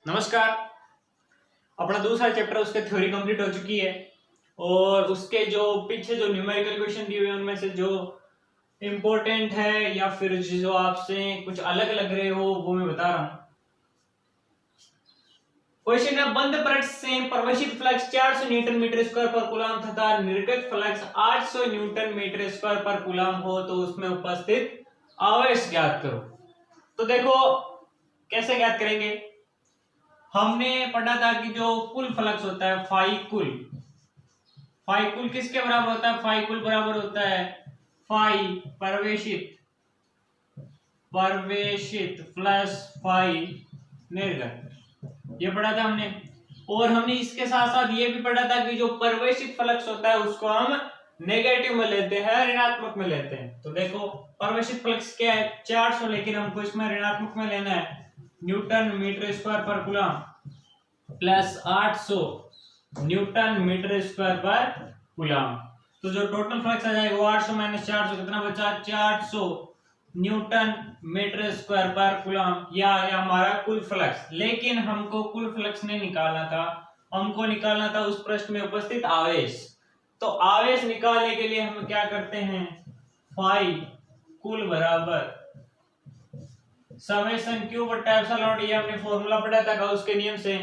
नमस्कार। अपना दूसरा चैप्टर उसके थ्योरी कंप्लीट हो चुकी है और उसके जो पीछे जो न्यूमेरिकल क्वेश्चन दिए हुए हैं उनमें से जो इम्पोर्टेंट है या फिर जो आपसे कुछ अलग लग रहे हो वो मैं बता रहा हूं। क्वेश्चन है, बंद पृष्ठ से प्रवेशित फ्लक्स 400 न्यूटन मीटर स्क्वायर पर कूलम तथा निर्गत फ्लक्स 800 न्यूटन मीटर स्क्वायर पर कूलम हो तो उसमें उपस्थित आवेश ज्ञात करो। तो देखो कैसे ज्ञात करेंगे। हमने पढ़ा था कि जो कुल फ्लक्स होता है फाई कुल किसके बराबर होता है। फाई कुल बराबर होता है फाई प्रवेशित प्लस फाई निर्गत। ये पढ़ा था हमने। और हमने इसके साथ साथ ये भी पढ़ा था कि जो प्रवेशित फ्लक्स होता है उसको हम नेगेटिव में लेते हैं, ऋणात्मक में लेते हैं। तो देखो प्रवेशित फ्लक्स क्या है 400, लेकिन हमको इसमें ऋणात्मक में लेना है न्यूटन मीटर स्क्वायर पर coulomb plus 800 newton metre square पर कूलम। तो जो टोटल फ्लक्स आ जाएगा वो 800 माइनस 400 कितना बचा 400 न्यूटन मीटर स्क्वायर पर कूलम। यह आ गया हमारा कुल फ्लक्स। लेकिन हमको कुल फ्लक्स नहीं निकालना था, हमको निकालना था उस पृष्ठ में उपस्थित आवेश। तो आवेश निकालने के लिए हम क्या करते हैं, फाई कुल बराबर समेशन क्यू बटा एप्सिलॉन नॉट। ये हमने फॉर्मूला पढ़ा था गाउस के नियम से।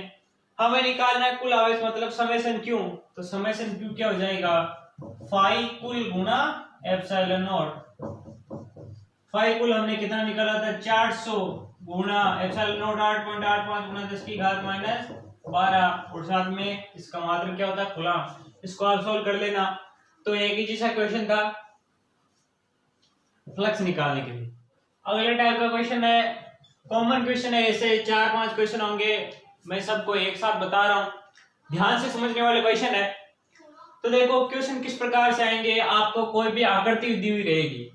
हमें निकालना है कुल आवेश मतलब समेशन क्यू। तो समेशन क्यू क्या हो जाएगा, फाई कुल गुना एप्सिलॉन नॉट। फाई कुल हमने कितना निकाला था 400 गुना एप्सिलॉन नॉट 8.85 गुना 10 की घात माइनस 12 और साथ में इसका मात्रक क्या होता है कूलम। इसको आप सोल्व कर लेना। तो एक ही जैसा क्वेश्चन था फ्लक्स निकालने के लिए। अगले टाइप का क्वेश्चन है, कॉमन क्वेश्चन है, ऐसे 4-5 क्वेश्चन होंगे, मैं सबको एक साथ बता रहा हूं, ध्यान से समझने वाले क्वेश्चन है। तो देखो क्वेश्चन किस प्रकार से आएंगे, आपको कोई भी आकृति दी हुई रहेगी।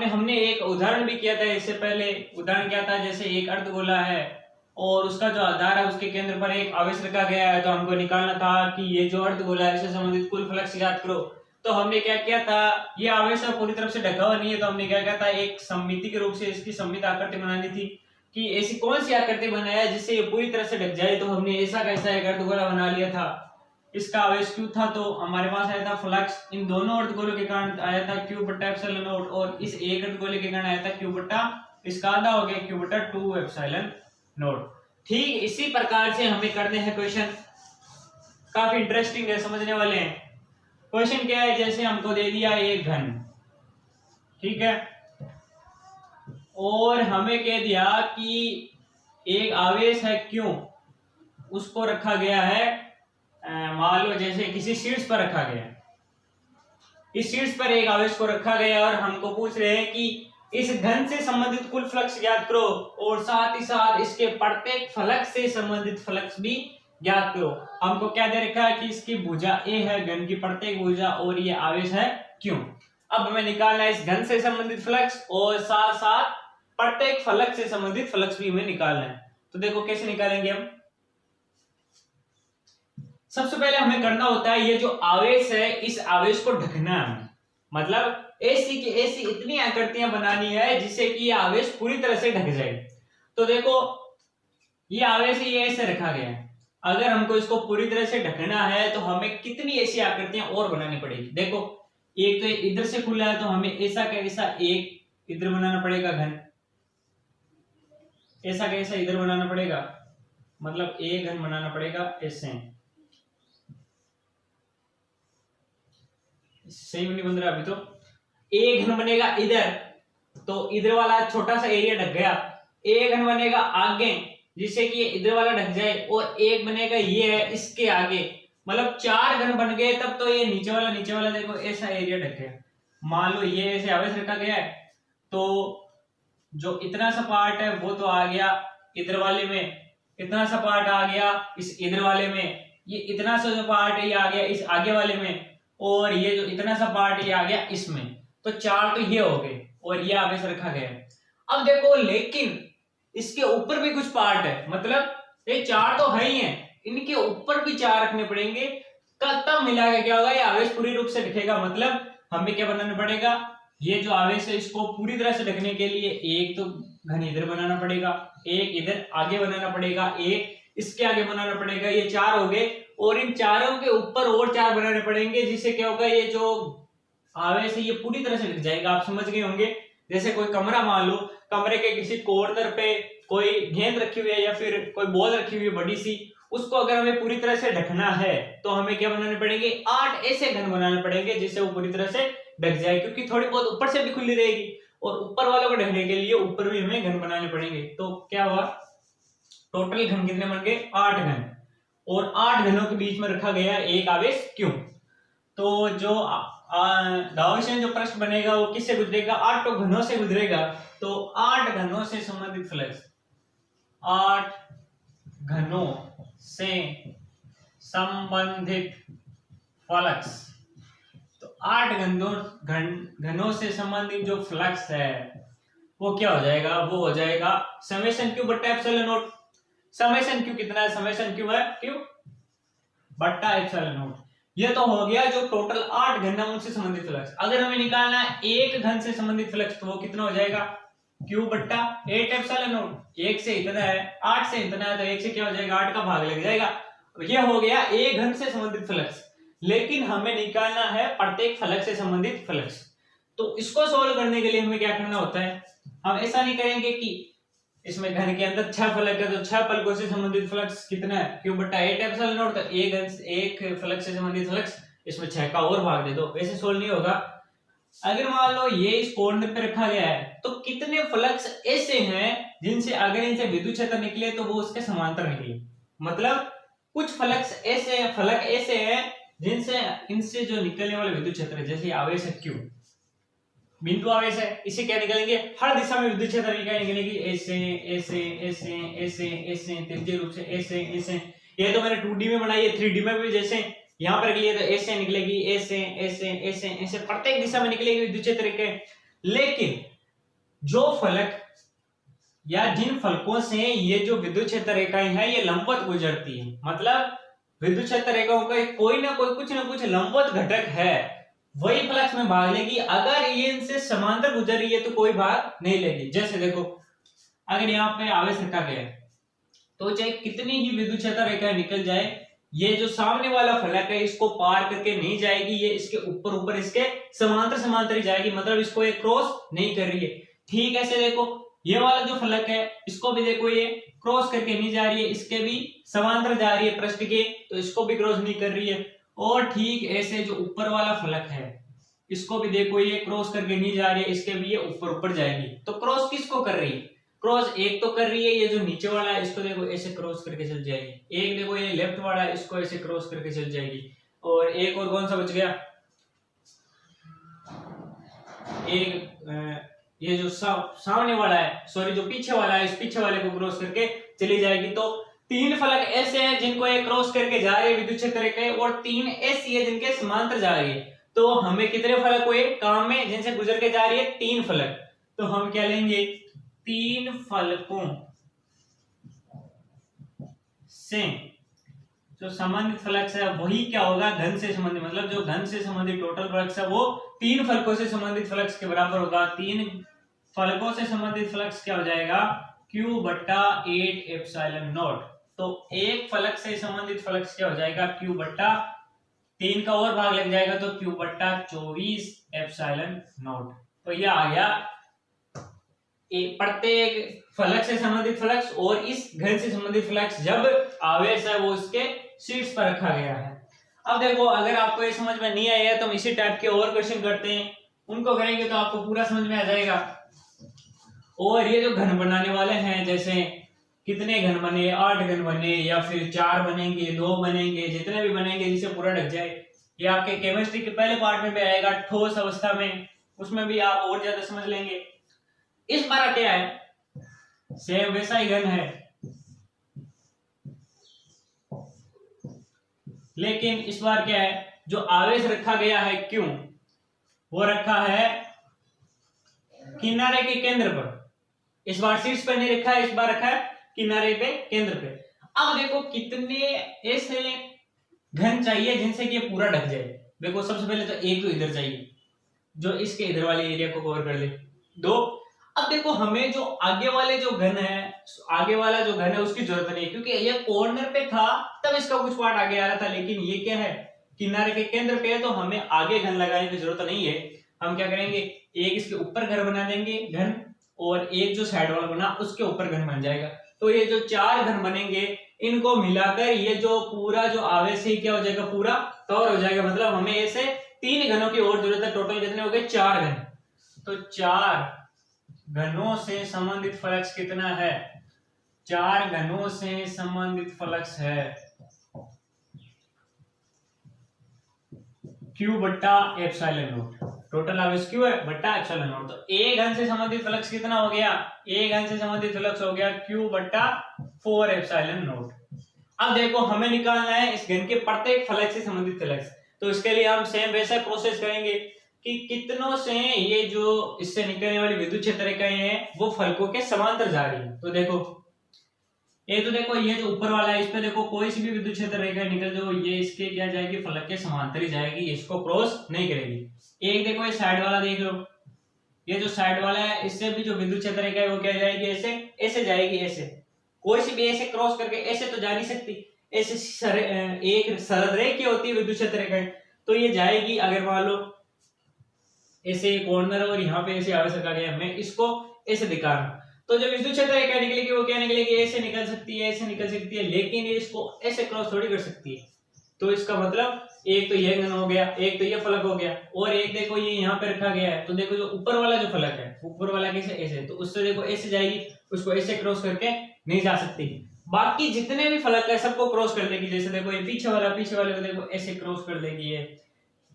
हमने एक उदाहरण भी किया था इससे पहले। उदाहरण क्या था, जैसे एक अर्धगोला है और उसका जो आधार है उसके केंद्र पर एक आवेश रखा गया है। तो हमको निकालना था कि ये जो अर्धगोला है इससे संबंधित कुल फ्लक्स ज्ञात करो। तो हमने क्या किया था, ये आवेश पूरी तरफ से ढका हुआ नहीं है, तो हमने क्या किया था, एक सममिति के रूप से इसकी सममित आकृति बनानी थी कि ऐसी कौन सी आकृति बनाया जिससे ये पूरी तरह से ढक जाए। तो हमने ऐसा कैसा एक अर्धगोला बना लिया था। इसका आवेश क्यू था तो हमारे पास आया था फ्लक्स इन दोनों अर्धगोलों के कारण आया था क्यू बटा एप्सिलॉन नॉट, और इस एक अर्धगोले के कारण आया था क्यू बटा, इसका आधा हो गया क्यू बटा 2 एप्सिलॉन नॉट। ठीक इसी प्रकार से हमें करने हैं क्वेश्चन, काफी इंटरेस्टिंग है, समझने वाले हैं। क्वेश्चन क्या है, जैसे हमको दे दिया एक घन, ठीक है, और हमें कह दिया कि एक आवेश है क्यों, उसको रखा गया है मान लो जैसे किसी शीर्ष पर रखा गया है। इस शीर्ष पर एक आवेश को रखा गया और हमको पूछ रहे हैं कि इस घन से संबंधित कुल फ्लक्स ज्ञात करो और साथ ही साथ इसके प्रत्येक फ्लक्स से संबंधित फ्लक्स भी ज्ञात करो। हमको क्या दे रखा है कि इसकी भुजा ए है, घन की प्रत्येक भुजा, और ये आवेश है क्यों। अब हमें निकालना है इस घन से संबंधित फ्लक्स और साथ साथ प्रत्येक फलक से संबंधित फ्लक्स भी हमें निकालना है। तो देखो कैसे निकालेंगे हम। सबसे पहले हमें करना होता है ये जो आवेश है इस आवेश को ढकना है, मतलब ऐसी की ऐसी इतनी आकृतियां बनानी है जिससे कि ये आवेश पूरी तरह से ढक जाए। तो देखो ये आवेश ये ऐसे रखा गया है, अगर हमको इसको पूरी तरह से ढकना है तो हमें कितनी ऐसी आकृतियां और बनानी पड़ेगी। देखो एक तो इधर से खुला है तो हमें ऐसा का ऐसा एक इधर बनाना पड़ेगा घन, ऐसा का ऐसा इधर बनाना पड़ेगा, मतलब एक घन बनाना पड़ेगा ऐसे। सही नहीं बन रहा अभी तो। एक घन बनेगा इधर, तो इधर वाला छोटा सा एरिया ढक गया। एक घन बनेगा आगे जिससे कि इधर वाला ढक जाए, और एक बनेगा ये है इसके आगे, मतलब 4 घन बन गए। तब तो ये नीचे वाला देखो ऐसा एरिया ढक गया। मान लो ये ऐसे आवेश रखा गया है, तो जो इतना सा पार्ट है वो तो आ गया इधर वाले में, इतना सा पार्ट आ गया इस इधर वाले में, ये इतना सा जो पार्ट है ये आ गया इस आगे वाले में, और ये जो इतना सा पार्ट ये आ गया इसमें। तो 4 तो ये हो गए और ये आवेश रखा गया है। अब देखो लेकिन इसके ऊपर भी कुछ पार्ट है, मतलब ये 4 तो है ही है, इनके ऊपर भी 4 रखने पड़ेंगे। तब मिला के क्या होगा, ये आवेश पूरी रूप से दिखेगा। मतलब हमें क्या बनाना पड़ेगा, ये जो आवेश है इसको पूरी तरह से ढकने के लिए एक तो घन इधर बनाना पड़ेगा, एक इधर आगे बनाना पड़ेगा, एक इसके आगे बनाना पड़ेगा, ये 4 हो गए, और इन चारों के ऊपर और 4 बनाने पड़ेंगे, जिससे क्या होगा, ये जो आवेश है ये पूरी तरह से ढक जाएगा। आप समझ गए होंगे। जैसे कोई कमरा मान लो, कमरे के किसी कॉर्नर पे कोई गेंद रखी हुई है या फिर कोई बॉल रखी हुई है बड़ी सी, उसको अगर हमें पूरी तरह से ढकना है तो हमें क्या बनाने पड़ेंगे, 8 ऐसे घन बनाने पड़ेंगे जिससे वो पूरी तरह से ढक जाए, क्योंकि थोड़ी बहुत ऊपर से भी खुली रहेगी और ऊपर वालों को ढकने के लिए ऊपर भी हमें घन बनाने पड़ेंगे। तो क्या हुआ, टोटल घन कितने बन गए, 8 घन, और 8 घनों के बीच में रखा गया एक आवेश क्यों। तो जो गाउसियन जो प्रश्न बनेगा वो किससे गुजरेगा, 8 घनों से गुजरेगा। तो 8 घनों से संबंधित फ्लक्स, 8 घनों से संबंधित फ्लक्स, तो 8 घनों से संबंधित जो फ्लक्स है वो क्या हो जाएगा, वो हो जाएगा समेशन क्यू बट्टा एप्सिलॉन नॉट। समेशन क्यू कितना है, समेशन क्यू है क्यू बट्टा एप्सिलॉन नॉट। ये तो हो गया जो टोटल 8 घन है उनसे संबंधित फ्लक्स। अगर हमें निकालना है एक घन से संबंधित फ्लक्स, तो वो कितना हो जाएगा, क्यू बट्टा 8 एप्सिलॉन नॉट। 1 से इतना है, 8 से इतना है, तो 1 से क्या हो जाएगा, 8 का भाग लग जाएगा। ये हो गया एक घन से संबंधित फ्लक्स। लेकिन हमें निकालना है प्रत्येक फलक से संबंधित फ्लक्स। तो इसको सोल्व करने के लिए हमें क्या करना होता है, हम ऐसा नहीं करेंगे कि इसमें घन के अंदर 6 फलक है तो 6 फलकों से संबंधित फ्लक्स कितना है, क्यू बट्टा 8 एप्सिलॉन नॉट, तो एक फलक से संबंधित फ्लक्स इसमें 6 का और भाग दे दो, वैसे सोल्व नहीं होगा। अगर मान लो ये इस कॉर्नर पे रखा गया है, तो कितने फ्लक्स ऐसे हैं जिनसे अगर इनसे विद्युत क्षेत्र निकले तो वो उसके समांतर निकले। मतलब कुछ फलक ऐसे हैं जिनसे इनसे जो निकलने वाले विद्युत क्षेत्र है, जैसे आवेश है क्यू, बिंदु आवेश है, इसे क्या निकलेंगे, हर दिशा में विद्युत क्षेत्र निकलेगी, ऐसे ऐसे ऐसे ऐसे ऐसे त्रिज्यीय रूप से ऐसे ऐसे। ये तो मैंने 2D में बनाई है, 3D में भी जैसे यहां पर निकली तो ऐसे निकलेगी, ऐसे ऐसे ऐसे ऐसे प्रत्येक दिशा में निकलेगी विद्युत क्षेत्र के। लेकिन जो फलक या जिन फलकों से ये जो विद्युत क्षेत्र रेखाएं हैं ये लंबवत गुजरती है, मतलब विद्युत क्षेत्र रेखाओं का कोई ना कोई कुछ ना कुछ लंबवत घटक है, वही फ्लक्स में भाग लेगी। अगर ये इनसे समांतर गुजर रही है तो कोई भाग नहीं लेगी। जैसे देखो, अगर यहाँ पे आवेश रखा गया है तो चाहे कितनी ही विद्युत क्षेत्र रेखाएं निकल जाए, ये जो सामने वाला फलक है इसको पार करके नहीं जाएगी, ये इसके ऊपर इसके समांतर ही जाएगी, मतलब इसको ये क्रॉस नहीं कर रही है। ठीक ऐसे देखो, ये वाला जो फलक है इसको भी देखो ये क्रॉस करके नहीं जा रही है, इसके भी समांतर जा रही है पृष्ठ के, तो इसको भी क्रॉस नहीं कर रही है। और ठीक ऐसे जो ऊपर वाला फलक है इसको भी देखो ये क्रॉस करके नहीं जा रही है, इसके भी ये ऊपर जाएगी। तो क्रॉस किसको कर रही है, क्रॉस एक तो कर रही है ये जो नीचे वाला है, इसको देखो ऐसे क्रॉस करके चल जाएगी। एक देखो ये लेफ्ट वाला है, इसको ऐसे क्रॉस करके चल जाएगी। और एक और कौन सा बच गया, एक ये जो सामने वाला है, सॉरी जो पीछे वाला है, इस पीछे वाले को क्रॉस करके चली जाएगी। तो 3 फलक ऐसे हैं जिनको ये क्रॉस करके जा रहे हैं विद्युत क्षेत्र के, और 3 ऐसी है जिनके समांतर जा रही है। तो हमें कितने फलक हुए काम में जिनसे गुजर के जा रही है, 3 फलक। तो हम क्या लेंगे, 3 फलकों से जो संबंधित फ्लक्स है वही क्या होगा, घन से संबंधित, मतलब जो घन से संबंधित टोटल फ्लक्स है वो 3 फलकों से संबंधित फ्लक्स के बराबर होगा। 3 फलकों से संबंधित फ्लक्स क्या हो जाएगा, Q बट्टा 8 एप्सिलॉन नॉट। तो एक फलक से संबंधित फ्लक्स क्या हो जाएगा, Q बट्टा 3 का और भाग लग जाएगा, तो Q बट्टा 24 एप्सिलॉन नॉट। तो यह आ गया प्रत्येक फलक से संबंधित फ्लक्स, और इस घन से संबंधित फ्लक्स जब आवेश है वो इसके शीर्ष पर रखा गया है। अब देखो, अगर आपको ये समझ में नहीं आया तो हम इसी टाइप के और क्वेश्चन करते हैं, उनको करेंगे तो आपको पूरा समझ में आ जाएगा। और ये जो घन बनाने वाले हैं, जैसे कितने घन बने, 8 घन बने या फिर 4 बनेंगे, 2 बनेंगे, जितने भी बनेंगे जिसे पूरा ढक जाए, ये आपके केमिस्ट्री के पहले पार्ट में भी आएगा, ठोस अवस्था में, उसमें भी आप और ज्यादा समझ लेंगे। इस बार क्या है, सेम वैसा ही घन है, लेकिन इस बार क्या है, जो आवेश रखा गया है क्यों, वो रखा है किनारे के केंद्र पर। इस बार शीर्ष पर नहीं रखा है, इस बार रखा है किनारे पे, केंद्र पे। अब देखो कितने ऐसे घन चाहिए जिनसे कि ये पूरा ढक जाए। देखो सबसे पहले तो एक तो इधर चाहिए, जो इसके इधर वाले एरिया को कवर कर ले। 2, अब देखो हमें जो आगे वाले जो घन है, आगे वाला जो घन है उसकी जरूरत नहीं है, क्योंकि ये कॉर्नर पे था तब इसका कुछ पार्ट आगे आ रहा था, लेकिन ये क्या है किनारे के केंद्र पे है, तो हमें आगे घन लगाने की जरूरत नहीं है। हम क्या करेंगे, एक इसके ऊपर घर बना देंगे घन, और एक जो साइड वाला बना उसके ऊपर घन बन जाएगा। तो ये जो 4 घन बनेंगे इनको मिलाकर ये जो पूरा जो आवेश है क्या हो जाएगा, पूरा कवर हो जाएगा। मतलब हमें ऐसे 3 घनों की और जरूरत है। टोटल कितने हो गए, 4 घन। तो 4 घनों से संबंधित फ्लक्स कितना है, 4 घनों से संबंधित फ्लक्स है Q बट्टा एप्सिलॉन नॉट। टोटल आवेश Q है बट्टा एप्सिलॉन नॉट। तो A घन से संबंधित फ्लक्स कितना हो गया, A घन से संबंधित फ्लक्स हो गया Q बट्टा 4 एप्सिलॉन नॉट। अब देखो हमें निकालना है इस घन के प्रत्येक फलक से संबंधित फ्लक्स। तो इसके लिए हम सेम वैसा प्रोसेस करेंगे कि कितनों से ये जो इससे निकलने वाली विद्युत क्षेत्र रेखाएं हैं वो फलकों के समांतर जा रही है। तो देखो ये तो देखो ये जो ऊपर वाला है इस पे देखो कोई सी भी विद्युत क्षेत्र रेखा निकल जो ये इसके क्या जाएगी, फलक के समांतर ही जाएगी, इसको क्रॉस नहीं करेगी। एक देखो ये साइड वाला देख लो, ये जो साइड वाला है इससे भी जो विद्युत क्षेत्र रेखा है वो क्या जाएगी, ऐसे ऐसे जाएगी। ऐसे कोई सी भी ऐसे क्रॉस करके ऐसे तो जा नहीं सकती, ऐसे एक सरल रेखा होती है विद्युत क्षेत्र रेखा, तो ये जाएगी। अगर मान लो ऐसे कॉर्नर और यहाँ पे ऐसे आवेश रखा गया, मैं इसको ऐसे दिखा रहा हूं, तो जो विद्युत क्षेत्र रेखा निकलेगी वो क्या निकलेगी, ऐसे निकल सकती है, ऐसे निकल सकती है, लेकिन ये इसको ऐसे क्रॉस थोड़ी कर सकती है। तो इसका मतलब एक तो ये घन हो गया, एक तो ये फलक हो गया, और एक देखो ये यहाँ पे रखा गया है, तो देखो जो ऊपर वाला जो फलक है, ऊपर वाला कैसे ऐसे, तो उससे देखो ऐसे जाएगी, उसको ऐसे क्रॉस करके नहीं जा सकती। बाकी जितने भी फलक है सबको क्रॉस कर देगी। जैसे देखो ये पीछे वाले को देखो ऐसे क्रॉस कर देगी,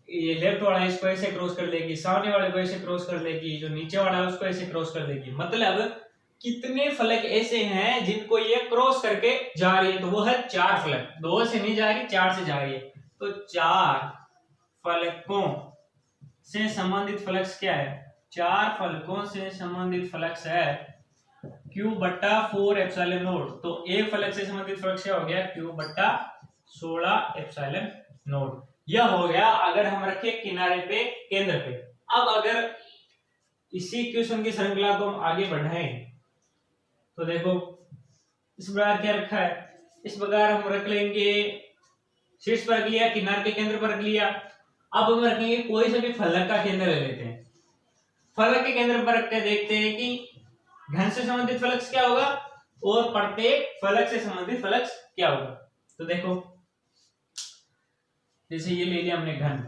ये लेफ्ट वाला है इसको ऐसे क्रॉस कर देगी, सामने वाले को ऐसे क्रॉस कर देगी, जो नीचे वाला है उसको ऐसे क्रॉस कर देगी। मतलब कितने फलक ऐसे हैं जिनको ये क्रॉस करके जा रही है, तो वो है 4 फलक। 2 से नहीं जा रही, 4 से जा रही है। तो 4 फलकों से संबंधित फ्लक्स क्या है, 4 फलकों से संबंधित फ्लक्स है Q बट्टा 4 एप्सिलॉन नॉट। तो एक फलक से संबंधित फ्लक्स क्या हो गया, Q बट्टा 16 एप्सिलॉन नॉट। यह हो गया अगर हम रखे किनारे पे केंद्र पे। अब अगर इसी क्वेश्चन की श्रृंखला को हम आगे बढ़ाएं तो देखो इस प्रकार क्या रखा है, इस प्रकार हम रख लेंगे, शीर्ष पर रख लिया, किनारे के केंद्र पर रख लिया। अब हम रखेंगे कोई से भी फलक का केंद्र ले लेते हैं, फलक के केंद्र पर रख के देखते हैं कि घन से संबंधित फ्लक्स क्या होगा और प्रत्येक फलक से संबंधित फ्लक्स क्या होगा। तो देखो जैसे ये ले लिया हमने घन,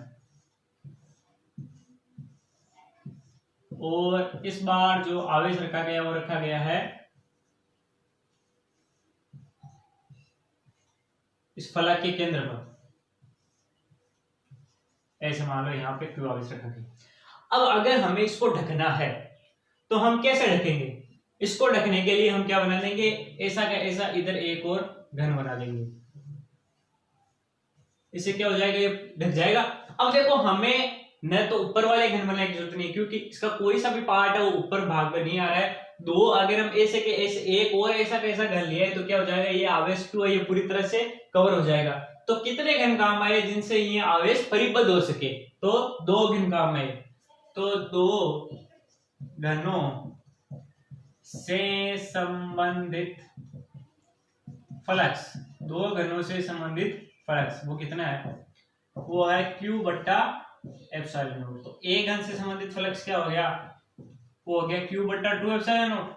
और इस बार जो आवेश रखा गया वो रखा गया है इस फलक के केंद्र पर, ऐसे मान लो यहाँ पे Q आवेश रखा गया। अब अगर हमें इसको ढकना है तो हम कैसे ढकेंगे, इसको ढकने के लिए हम क्या बना देंगे, ऐसा का ऐसा इधर एक और घन बना देंगे, इससे क्या हो जाएगा, ये ढक जाएगा। अब देखो हमें न तो ऊपर वाले घन बनाने की जरूरत नहीं, क्योंकि इसका कोई सा भी पार्ट है वो ऊपर भाग में नहीं आ रहा है। 2 अगर हम ऐसे के ऐसे एक और ऐसा कैसा घन लिया है तो क्या हो जाएगा, ये आवेश Q है ये पूरी तरह से कवर हो जाएगा। तो कितने घन काम आए जिनसे ये आवेश परिबद्ध हो सके, तो 2 घन काम आए। तो 2 घनों से संबंधित फ्लक्स, 2 घनों से संबंधित फ्लक्स वो कितना है, वो है Q बट्टा एप्सिलॉन नॉट। तो एक घन से संबंधित फ्लक्स क्या हो गया, वो हो गया Q बट्टा 2 एप्सिलॉन नॉट।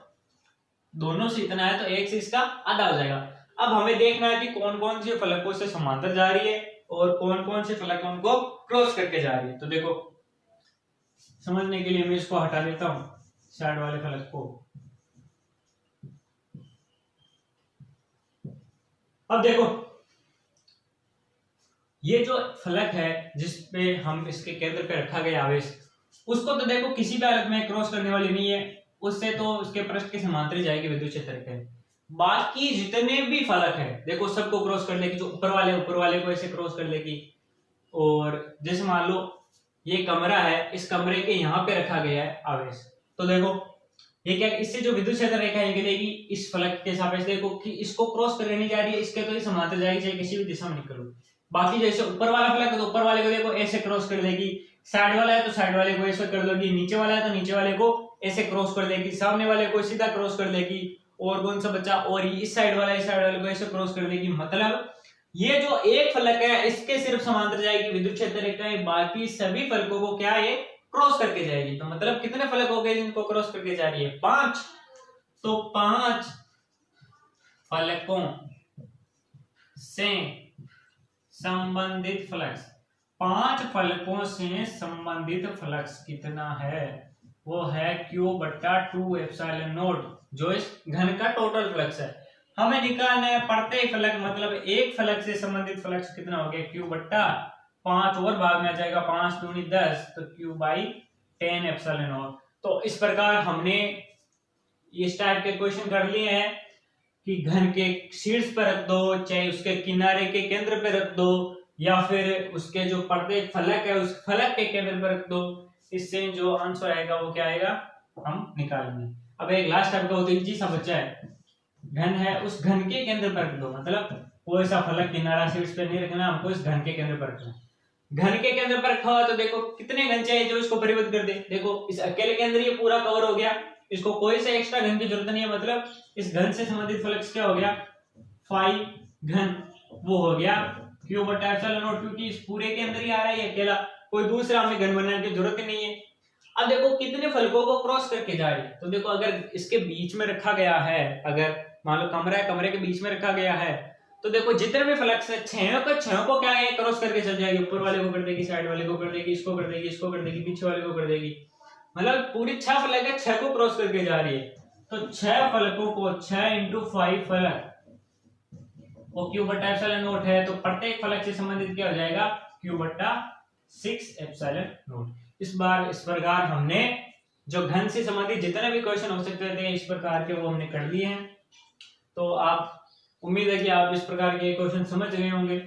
दोनों से इतना है तो एक से इसका आधा हो जाएगा। अब हमें देखना है कि कौन कौन से फलकों से समांतर जा रही है और कौन कौन से फलक उनको क्रॉस करके जा रही है। तो देखो समझने के लिए मैं इसको हटा देता हूं, साइड वाले फलक को। अब देखो ये जो फलक है जिसपे हम इसके केंद्र पे रखा गया आवेश, उसको तो देखो किसी भी हालत में क्रॉस करने वाली नहीं है, उससे तो उसके पृष्ठ के समांतर जाएगी विद्युत क्षेत्र के। बाकी जितने भी फलक है देखो सबको क्रॉस कर लेगी, जो ऊपर वाले को ऐसे क्रॉस कर लेगी। और जैसे मान लो ये कमरा है, इस कमरे के यहाँ पे रखा गया है आवेश, तो देखो ये क्या, इससे जो विद्युत क्षेत्र रेखा निकलेगी इस फलक के सापेक्ष देखो कि इसको क्रॉस करने नहीं जा रही है, इसके तो ये समांतर जाएगी, चाहे किसी भी दिशा में निकलो। बाकी जैसे ऊपर वाला फलक है तो ऊपर वाले को देखो ऐसे क्रॉस कर देगी, साइड वाला है तो साइड वाले को ऐसे कर देगी, नीचे वाला है तो नीचे वाले को ऐसे क्रॉस कर देगी, सामने वाले को सीधा क्रॉस कर देगी, और कौन सा बचा, और इस साइड वाला इस साइड वाले को ऐसे क्रॉस कर देगी। मतलब ये जो एक फलक है इसके सिर्फ समांतर जाएगी विद्युत क्षेत्र रेखा है, बाकी सभी फलकों को क्या ये क्रॉस करके जाएगी। तो मतलब कितने फलक हो गए जिनको क्रॉस करके जा रही है, 5। तो 5 फलकों से संबंधित फ्लक्स, 5 फलकों से संबंधित फ्लक्स कितना है, वो है Q बट्टा 2 एप्सिलॉन नॉट, जो इस घन का टोटल फ्लक्स है। हमें निकालना है प्रत्येक फलक, मतलब एक फलक से संबंधित फ्लक्स कितना हो गया, Q बट्टा 5 और भाग में आ जाएगा 5 दूनी 10, तो Q बाई 10 एप्सिलॉन नॉट। तो इस प्रकार हमने इस टाइप के क्वेश्चन कर लिए हैं कि घन के शीर्ष पर रख दो, चाहे उसके किनारे के केंद्र पे रख दो, या फिर उसके जो प्रत्येक फलक है उस फलक के केंद्र पर रख दो, इससे जो आंसर आएगा वो क्या आएगा हम निकालेंगे। अब एक लास्ट टाइप का होता है सा बच्चा है, घन है उस घन के केंद्र पर रख दो, मतलब कोई सा फलक किनारा शीर्ष पे नहीं रखना, हमको इस घन के केंद्र पर रखना। घन के केंद्र पर रखा हुआ तो देखो कितने घन चाहिए जो इसको परिवर्तित कर दे। देखो इस अकेले के अंदर ये पूरा कवर हो गया, इसको कोई से एक्स्ट्रा घन की जरूरत नहीं है, मतलब इस घन से संबंधित फ्लक्स क्या हो गया 5 घन, वो हो गया Q बटा एप्सिलॉन नॉट, क्योंकि इस पूरे के अंदर ही आ रहा है अकेला, कोई दूसरा हमें घन बनाने की जरूरत ही नहीं है। अब देखो कितने फलकों को क्रॉस करके जा रही है, तो देखो अगर इसके बीच में रखा गया है, अगर मान लो कमरा है, कमरे के बीच में रखा गया है, तो देखो जितने भी फ्लक्स है छह को क्या है क्रॉस करके चल जाएगी, ऊपर वाले को कर देगी, साइड वाले को कर देगी, इसको कर देगी, इसको कर देगी, पीछे वाले को कर देगी, मतलब पूरी 6 फलक है 6 को क्रॉस करके जा रही है। तो 6 फलकों को 6 इंटू 5 फलक वो Q बट्टा एप्सिलॉन नॉट है, तो प्रत्येक फलक से संबंधित क्या हो जाएगा Q बट्टा 6 एप्सिलॉन नॉट। इस प्रकार हमने जो घन से संबंधित जितने भी क्वेश्चन हो सकते थे इस प्रकार के वो हमने कर लिए हैं। तो आप उम्मीद है कि आप इस प्रकार के क्वेश्चन समझ गए होंगे।